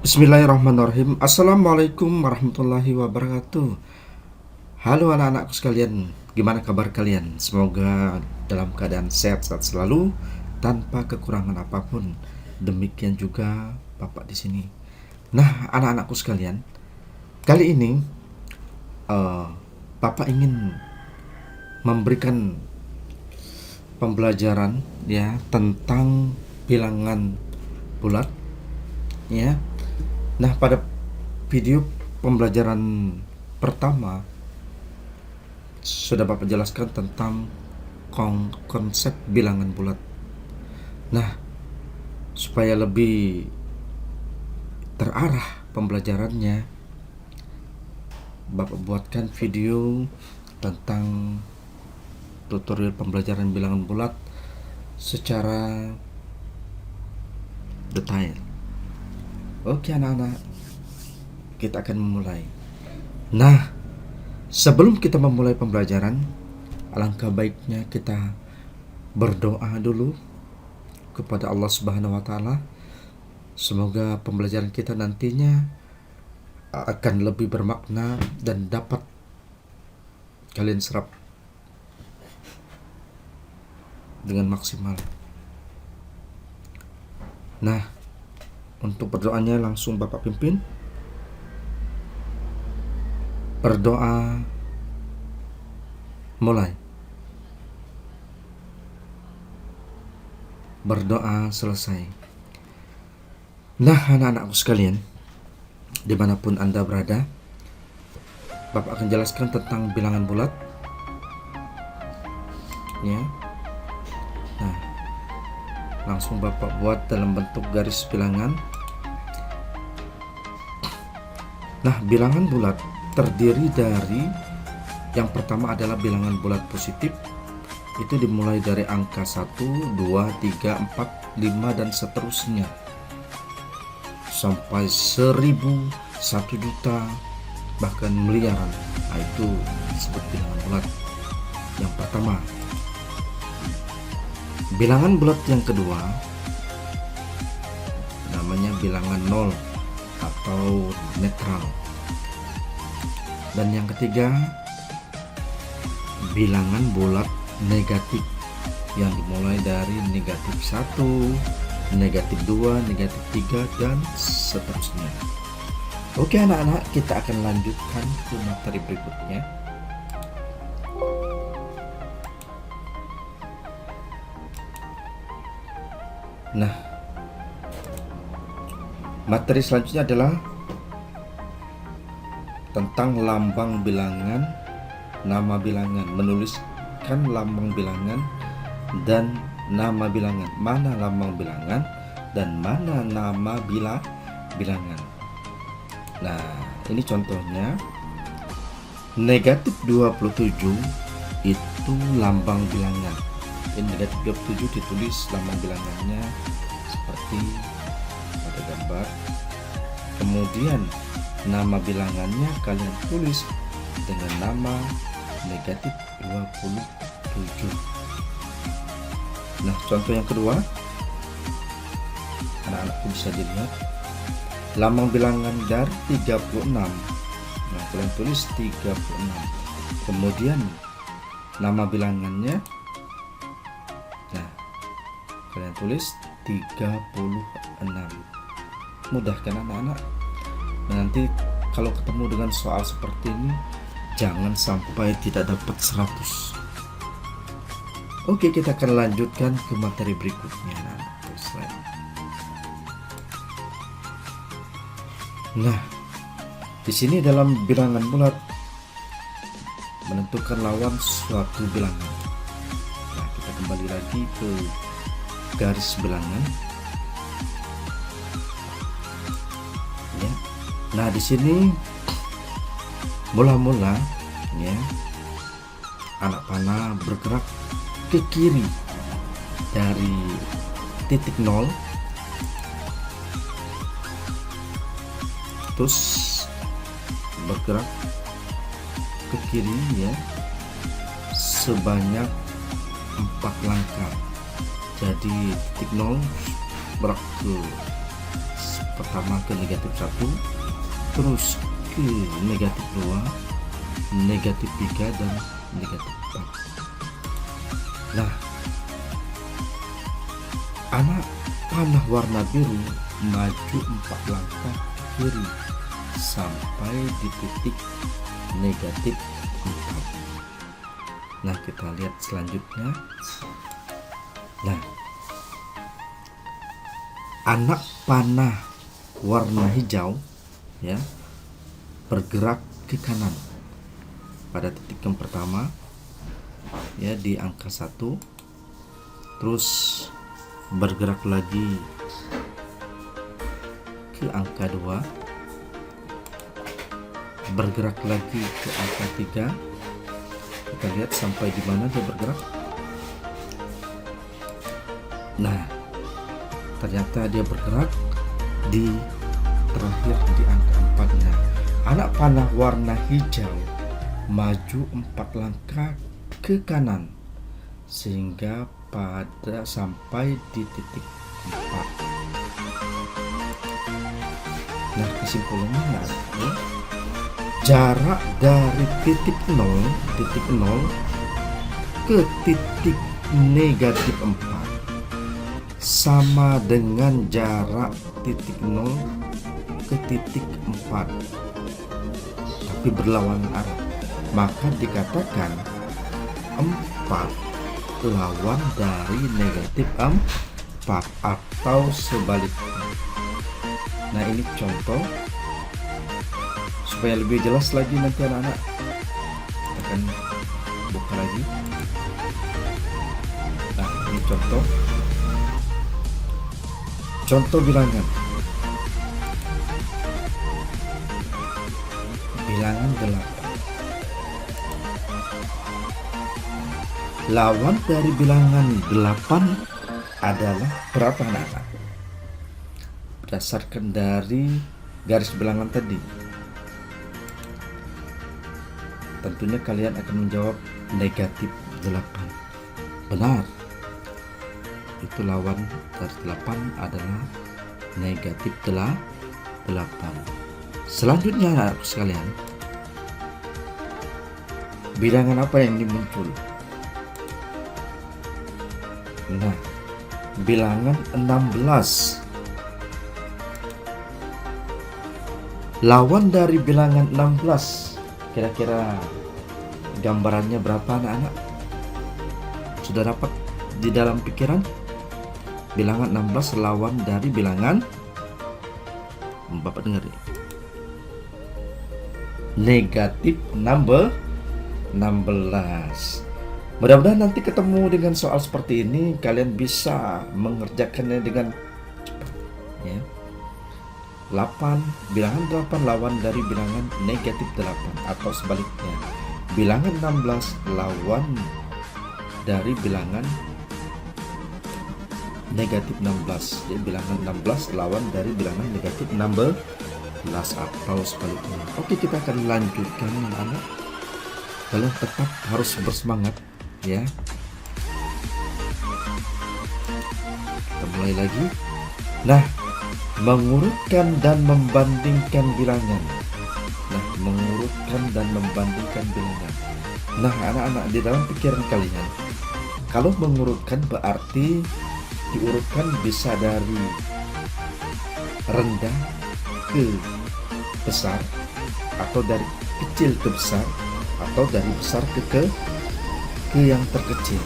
Bismillahirrahmanirrahim. Assalamualaikum warahmatullahi wabarakatuh. Halo anak-anakku sekalian, gimana kabar kalian? Semoga dalam keadaan sehat-sehat selalu tanpa kekurangan apapun. Demikian juga Bapak di sini. Nah, anak-anakku sekalian, kali ini Bapak ingin memberikan pembelajaran ya tentang bilangan bulat ya. Nah, pada video pembelajaran pertama sudah Bapak jelaskan tentang konsep bilangan bulat. Nah, supaya lebih terarah pembelajarannya, Bapak buatkan video tentang tutorial pembelajaran bilangan bulat secara detail. Oke anak-anak, kita akan memulai. Nah, sebelum kita memulai pembelajaran, alangkah baiknya kita berdoa dulu kepada Allah Subhanahu wa taala. Semoga pembelajaran kita nantinya akan lebih bermakna dan dapat kalian serap dengan maksimal. Nah, untuk berdoanya langsung Bapak pimpin. Berdoa mulai. Berdoa selesai. Nah, anak-anakku sekalian, dimanapun Anda berada, Bapak akan jelaskan tentang bilangan bulat ya. Nah, langsung Bapak buat dalam bentuk garis bilangan. Nah, bilangan bulat terdiri dari yang pertama adalah bilangan bulat positif. Itu dimulai dari angka 1, 2, 3, 4, 5 dan seterusnya sampai 1000, 1 juta, bahkan miliaran. Nah, itu disebut bilangan bulat yang pertama. Bilangan bulat yang kedua namanya bilangan nol atau netral. Dan yang ketiga bilangan bulat negatif yang dimulai dari negatif 1, negatif 2, negatif 3 dan seterusnya. Oke anak-anak, kita akan lanjutkan ke materi berikutnya. Nah, materi selanjutnya adalah tentang lambang bilangan, nama bilangan, menuliskan lambang bilangan dan nama bilangan, mana lambang bilangan dan mana nama bilangan. Nah, ini contohnya. Negatif 27 itu lambang bilangan. Ini negatif 27 ditulis lambang bilangannya seperti pada gambar. Kemudian nama bilangannya kalian tulis dengan nama negatif 27. Nah, contoh yang kedua, anak-anakku bisa dilihat lambang bilangan dari 36. Nah, kalian tulis 36. Kemudian nama bilangannya, nah kalian tulis 36. Mudah kan anak-anak? Nanti kalau ketemu dengan soal seperti ini, jangan sampai tidak dapat 100. Oke, kita akan lanjutkan ke materi berikutnya. Nah, di sini dalam bilangan bulat menentukan lawan suatu bilangan. Nah, kita kembali lagi ke garis bilangan. Ya. Nah, di sini mula-mula ya anak panah bergerak ke kiri dari titik 0, terus bergerak ke kiri ya sebanyak 4 langkah. Jadi titik 0 bergerak ke pertama ke negatif 1, terus ke negatif 2, negatif 3, dan negatif 4. Nah, anak panah warna biru maju 4 langkah ke kiri sampai di titik negatif 4. Nah, kita lihat selanjutnya. Nah, anak panah warna hijau ya bergerak ke kanan pada titik yang pertama ya di angka 1, terus bergerak lagi ke angka 2, bergerak lagi ke angka 3. Kita lihat sampai di mana dia bergerak. Nah, ternyata dia bergerak di terakhir di angka 4-nya. Anak panah warna hijau maju 4 langkah ke kanan sehingga pada sampai di titik 4. Nah, kesimpulannya ya, jarak dari titik 0 ke titik negatif 4 sama dengan jarak titik 0 ke titik 4, tapi berlawanan arah. Maka dikatakan 4 lawan dari negatif 4 atau sebaliknya. Nah, ini contoh supaya lebih jelas lagi nanti anak-anak akan buka lagi. Nah, ini contoh bilangan 8. Lawan dari bilangan 8 adalah berapa anak-anak? Berdasarkan dari garis bilangan tadi, tentunya kalian akan menjawab negatif 8. Benar, itu lawan dari 8 adalah negatif 8. Selanjutnya anak sekalian, bilangan apa yang muncul? Nah, bilangan 16. Lawan dari bilangan 16, kira-kira gambarannya berapa anak-anak? Sudah dapat di dalam pikiran? Bilangan 16 lawan dari bilangan, Bapak dengar ya, negatif 16. Mudah-mudahan nanti ketemu dengan soal seperti ini kalian bisa mengerjakannya dengan cepat ya. 8, bilangan 8 lawan dari bilangan negatif 8 atau sebaliknya. Bilangan 16 lawan dari bilangan negatif 16. Jadi bilangan 16 lawan dari bilangan negatif 16 atau sebaliknya. Oke, kita akan lanjutkan anak-anak. Kalian tetap harus bersemangat ya. Kita mulai lagi. Nah, mengurutkan dan membandingkan bilangan. Nah, anak-anak, di dalam pikiran kalian, kalau mengurutkan berarti diurutkan bisa dari rendah ke besar, atau dari kecil ke besar, atau dari besar ke yang terkecil.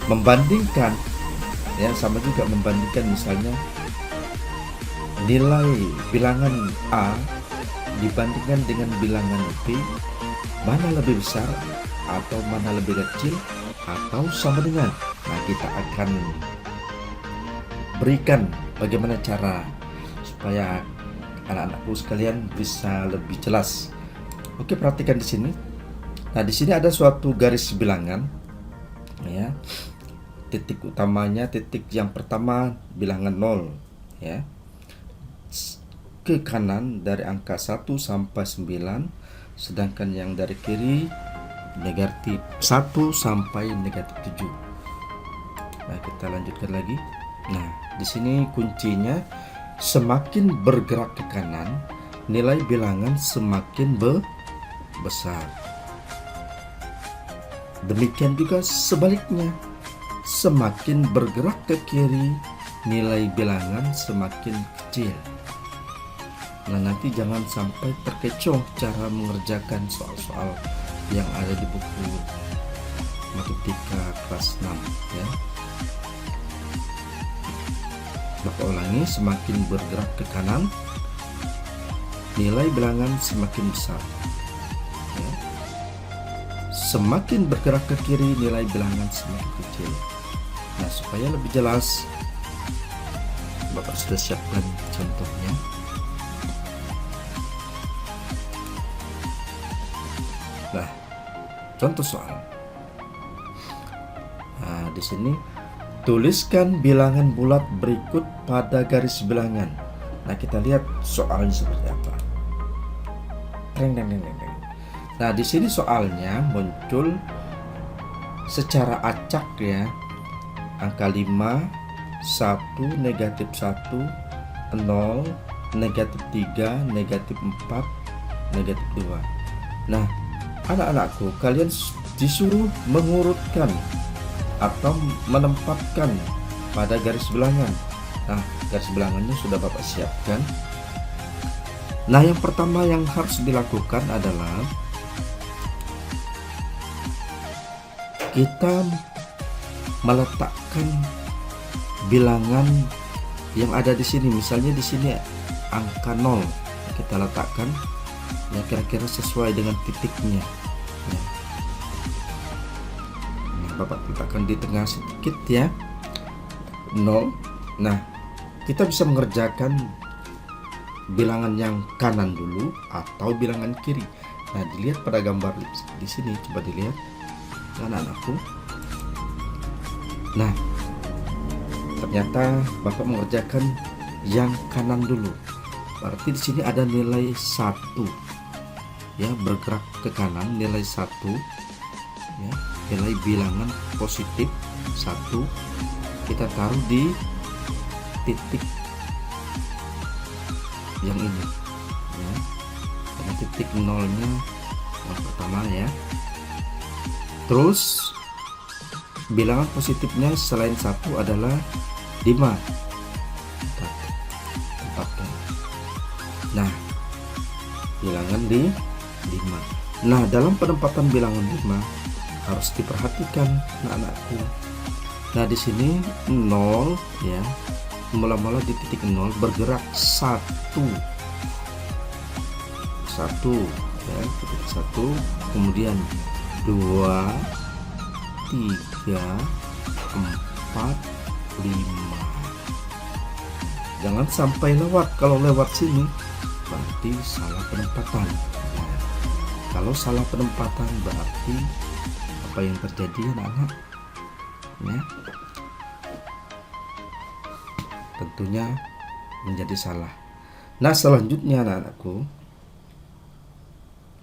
Membandingkan ya, sama juga membandingkan, misalnya nilai bilangan A dibandingkan dengan bilangan B, mana lebih besar atau mana lebih kecil atau sama dengan. Nah, kita akan berikan bagaimana cara supaya anak-anakku sekalian bisa lebih jelas. Oke, perhatikan di sini. Nah, di sini ada suatu garis bilangan ya. Titik utamanya, titik yang pertama bilangan 0 ya. Ke kanan dari angka 1 sampai 9, sedangkan yang dari kiri negatif 1 sampai negatif 7. Nah, kita lanjutkan lagi. Nah, di sini kuncinya semakin bergerak ke kanan, nilai bilangan semakin besar. Demikian juga sebaliknya, semakin bergerak ke kiri, nilai bilangan semakin kecil. Nah, nanti jangan sampai terkecoh cara mengerjakan soal-soal yang ada di buku matematika kelas 6 ya. Bapak ulangi, semakin bergerak ke kanan, nilai bilangan semakin besar ya. Semakin bergerak ke kiri, nilai bilangan semakin kecil. Nah, supaya lebih jelas, Bapak sudah siapkan contohnya. Nah, contoh soal. Nah, di sini tuliskan bilangan bulat berikut pada garis bilangan. Nah, kita lihat soalnya seperti apa. Nah, di sini soalnya muncul secara acak ya. Angka 5, 1, negatif 1, 0, negatif 3, negatif 4, negatif 2. Nah, anak-anakku, kalian disuruh mengurutkan atau menempatkan pada garis bilangan. Nah, garis bilangannya sudah Bapak siapkan. Nah, yang pertama yang harus dilakukan adalah kita meletakkan bilangan yang ada di sini. Misalnya di sini angka 0, kita letakkan ya kira-kira sesuai dengan titiknya. Ya. Nah, Bapak letakkan di tengah sedikit ya, 0. Nah, kita bisa mengerjakan bilangan yang kanan dulu atau bilangan kiri. Nah, dilihat pada gambar di sini, coba dilihat anak-anakku. Nah, ternyata Bapak mengerjakan yang kanan dulu. Berarti di sini ada nilai 1. Ya, bergerak ke kanan nilai 1. Ya, nilai bilangan positif 1. Kita taruh di titik yang ini. Ya. Karena titik nolnya yang pertama ya. Terus bilangan positifnya selain 1 adalah 5. Tempatkan. Nah, bilangan di 5. Nah, dalam penempatan bilangan 5 harus diperhatikan anak-anakku. Nah, di sini 0 ya. Mula-mula di titik 0 bergerak 1 ya, titik 1, kemudian 2, 3, 4, 5. Jangan sampai lewat. Kalau lewat sini berarti salah penempatan. Nah, kalau salah penempatan berarti apa yang terjadi anak-anak? Ya, tentunya menjadi salah. Nah, selanjutnya anak-anakku,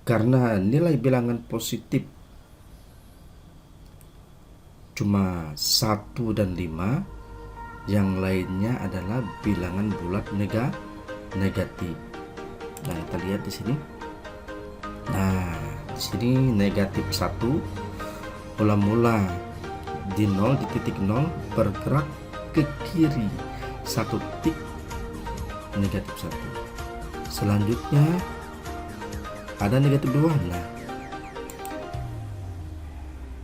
karena nilai bilangan positif cuma 1 dan 5, yang lainnya adalah bilangan bulat negatif. Nah, kita lihat di sini. Nah, di sini negatif 1 mula-mula di 0, di titik 0 bergerak ke kiri 1 titik, negatif 1. Selanjutnya ada negatif 2. Nah,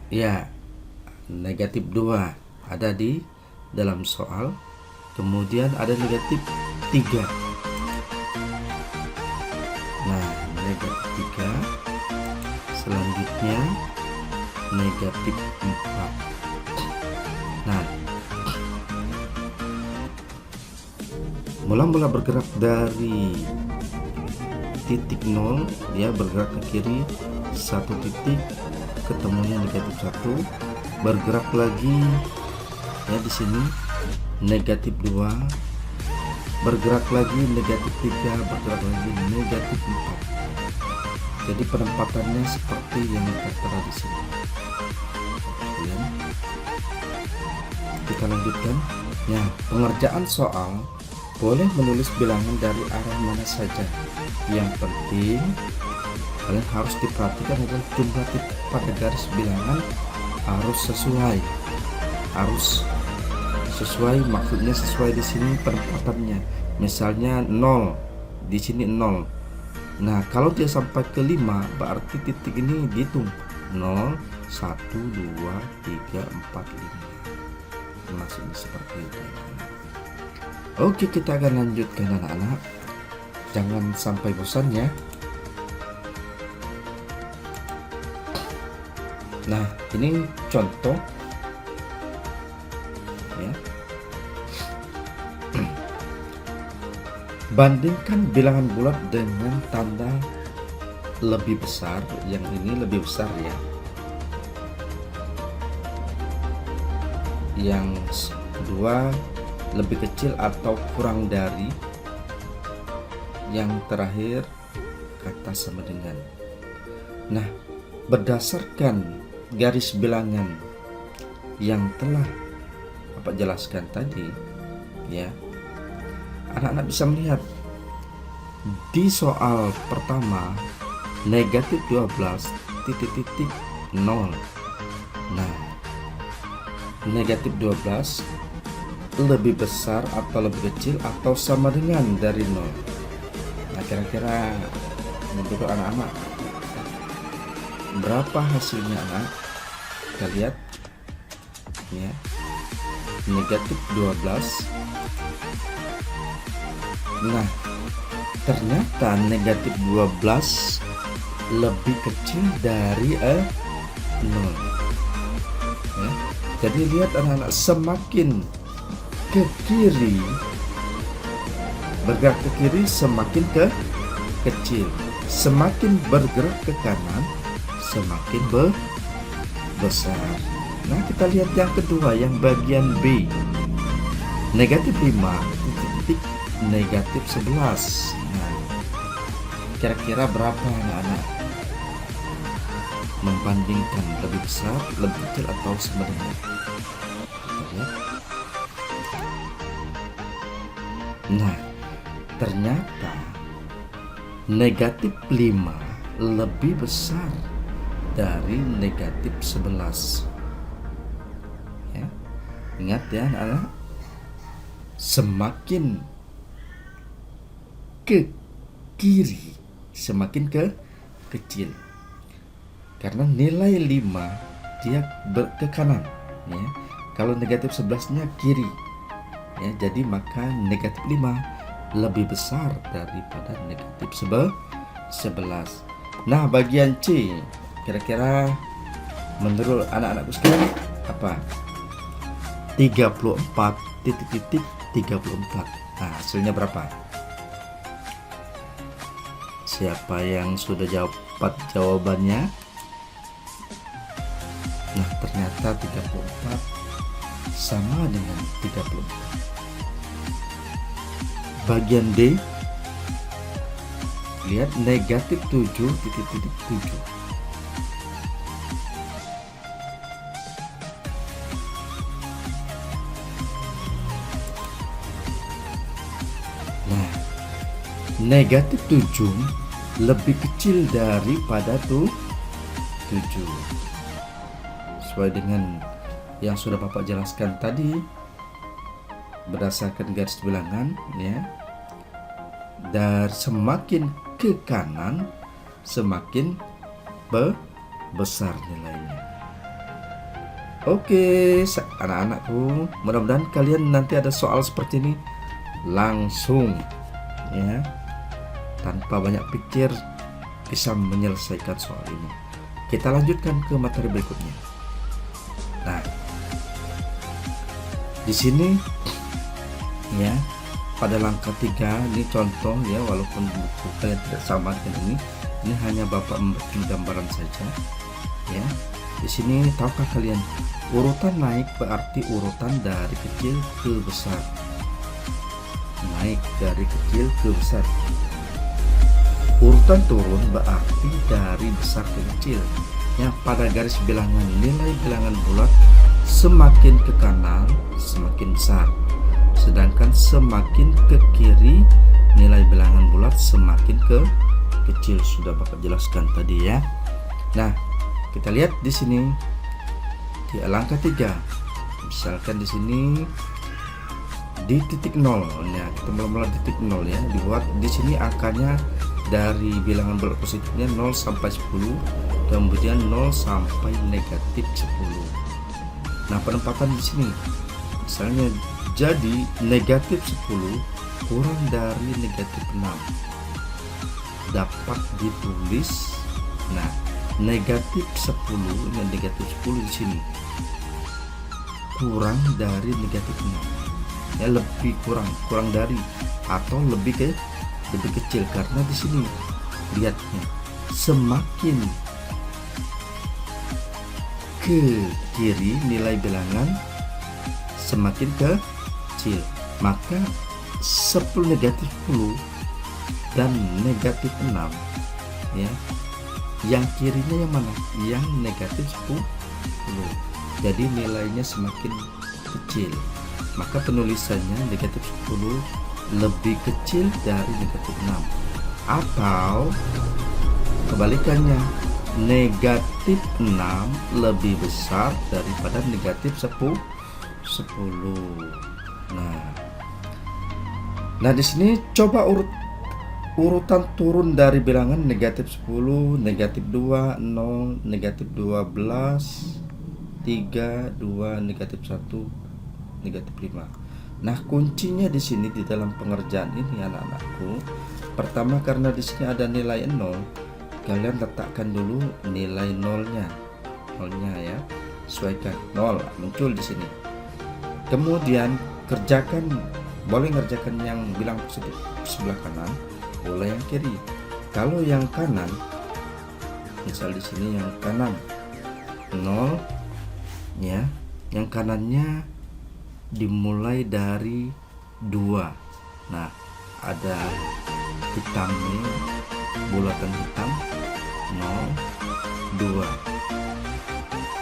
ya, negatif 2 ada di dalam soal. Kemudian ada negatif 3. Nah, negatif 3. Selanjutnya negatif 4. Nah, mula-mula bergerak dari titik 0, dia bergerak ke kiri 1 titik, ketemunya negatif 1, bergerak lagi ya di sini negatif 2, bergerak lagi negatif 3, bergerak lagi negatif 4. Jadi penempatannya seperti yang tertera di sini. Kita lanjutkan. Ya, pengerjaan soal boleh menulis bilangan dari arah mana saja. Yang penting kalian harus diperhatikan adalah jumlah titik pada garis bilangan harus sesuai, maksudnya sesuai di sini penempatannya. Misalnya 0, di sini 0. Nah, kalau dia sampai ke 5, berarti titik ini dihitung 0, 1, 2, 3, 4, 5. Maksudnya seperti itu. Oke, kita akan lanjutkan anak-anak. Jangan sampai bosan ya. Nah, ini contoh ya. Bandingkan bilangan bulat dengan tanda lebih besar. Yang ini lebih besar ya. Yang kedua lebih kecil atau kurang dari. Yang terakhir kata sama dengan. Nah, berdasarkan garis bilangan yang telah Bapak jelaskan tadi ya, anak-anak bisa melihat di soal pertama negatif 12 titik 0. Nah, negatif 12 lebih besar atau lebih kecil atau sama dengan dari 0. Nah, kira-kira menurut anak-anak berapa hasilnya anak? Kita lihat ya, negatif 12. Nah, ternyata negatif 12 lebih kecil dari 0 ya. Jadi lihat anak-anak, semakin ke kiri, bergerak ke kiri semakin kecil, semakin bergerak ke kanan semakin besar. Nah, kita lihat yang kedua, yang bagian B, negatif 5 titik negatif 11. Nah, kira-kira berapa anak-anak? Membandingkan lebih besar, lebih kecil atau sama dengan. Kita lihat. Nah, ternyata negatif 5 lebih besar dari negatif 11 ya. Ingat ya anak-anak, semakin ke kiri semakin ke kecil, karena nilai 5 dia ke kanan ya. Kalau negatif 11 nya kiri ya, jadi maka negatif 5 lebih besar daripada negatif 11. Nah, bagian C, kira-kira menurut anak-anakku sekalian apa? 34 titik 34. Nah, hasilnya berapa? Siapa yang sudah dapat jawabannya? Nah, ternyata 34 sama dengan 34. Bagian D, lihat negatif 7 titik 7. Nah, negatif 7 lebih kecil daripada 7. Sesuai dengan yang sudah Bapak jelaskan tadi, berdasarkan garis bilangan ya, dan semakin ke kanan semakin besar nilainya. Oke, anak-anakku, mudah-mudahan kalian nanti ada soal seperti ini langsung ya, tanpa banyak pikir bisa menyelesaikan soal ini. Kita lanjutkan ke materi berikutnya. Nah, di sini ya, pada langkah 3 ini contoh ya, walaupun buku kalian tidak sama dengan ini hanya Bapak memberikan gambaran saja ya. Di sini tahukah kalian urutan naik berarti urutan dari kecil ke besar. Naik dari kecil ke besar. Urutan turun berarti dari besar ke kecil. Ya, pada garis bilangan nilai bilangan bulat semakin ke kanan semakin besar, sedangkan semakin ke kiri nilai bilangan bulat semakin ke kecil. Sudah Bapak jelaskan tadi ya. Nah, kita lihat di sini di angka 3. Misalkan di sini di titik 0. Nah, kita mulai titik 0 ya. Dibuat di sini angkanya dari bilangan bulat positifnya 0 sampai 10, kemudian 0 sampai negatif 10. Nah, penempatan di sini misalnya jadi negatif 10 kurang dari negatif 6 dapat ditulis. Nah, negatif 10 dan negatif 10 di sini kurang dari negatif 6 ya, lebih kurang dari atau lebih kecil, karena di sini lihatnya semakin ke kiri nilai bilangan semakin kecil, maka 10 negatif 10 dan negatif 6 ya, yang kirinya yang mana? Yang negatif 10. Jadi nilainya semakin kecil, maka penulisannya negatif 10 lebih kecil dari negatif 6, atau kebalikannya negatif 6 lebih besar daripada negatif 10. Nah di sini coba urutan turun dari bilangan negatif 10, negatif 2, 0, negatif 12, 3, 2, negatif 1, negatif 5. Nah, kuncinya di sini di dalam pengerjaan ini anak-anakku, pertama karena di sini ada nilai 0, kalian letakkan dulu nilai nolnya ya, sesuaikan 0 muncul di sini. Kemudian boleh ngerjakan yang bilang positif sebelah kanan, boleh yang kiri. Kalau yang kanan, misal di sini yang kanan 0 ya, yang kanannya dimulai dari 2. Nah, ada hitam ini, bulatan hitam 0, 2.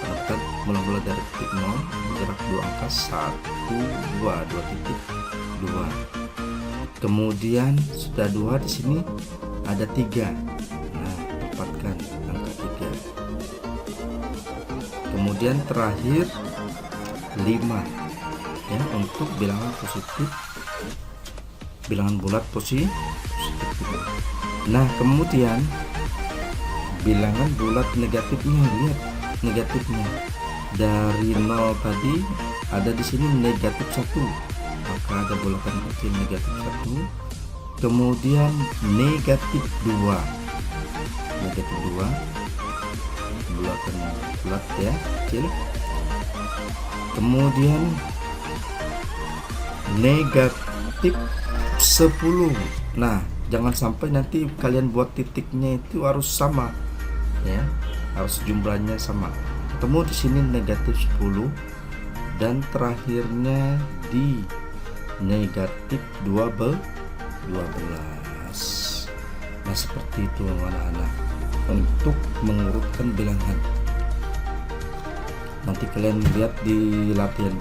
Kita mulai dari titik 0, bergerak 2 angka 1, 2 titik 2. Kemudian sudah 2 di sini ada 3. Nah, dapatkan angka 3. Kemudian terakhir 5 ya, untuk bilangan positif, bilangan bulat positif. Nah, kemudian bilangan bulat negatifnya, lihat negatifnya dari 0 tadi ada di sini negatif 1, maka ada bulatan kecil negatif 1. Kemudian negatif 2, bulatan bulat ya kecil. Kemudian negatif 10. Nah, jangan sampai nanti kalian buat titiknya itu harus sama ya, harus jumlahnya sama. Ketemu di sini negatif 10 dan terakhirnya di negatif 12. Nah, seperti itu anak-anak untuk mengurutkan bilangan. Nanti kalian lihat di latihan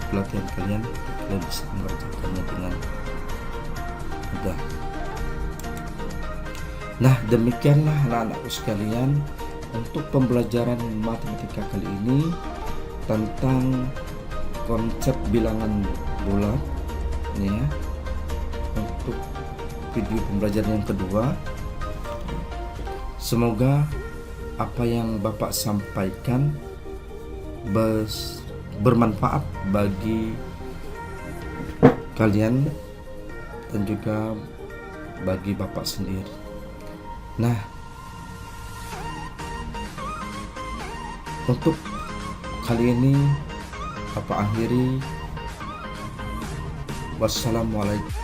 kalian bisa mengerjakannya dengan mudah. Nah, demikianlah anak-anakku sekalian untuk pembelajaran matematika kali ini tentang konsep bilangan bulat ya, untuk video pembelajaran yang kedua. Semoga apa yang Bapak sampaikan bermanfaat bagi kalian dan juga bagi Bapak sendiri. Nah, untuk kali ini Bapak akhiri. Wassalamualaikum.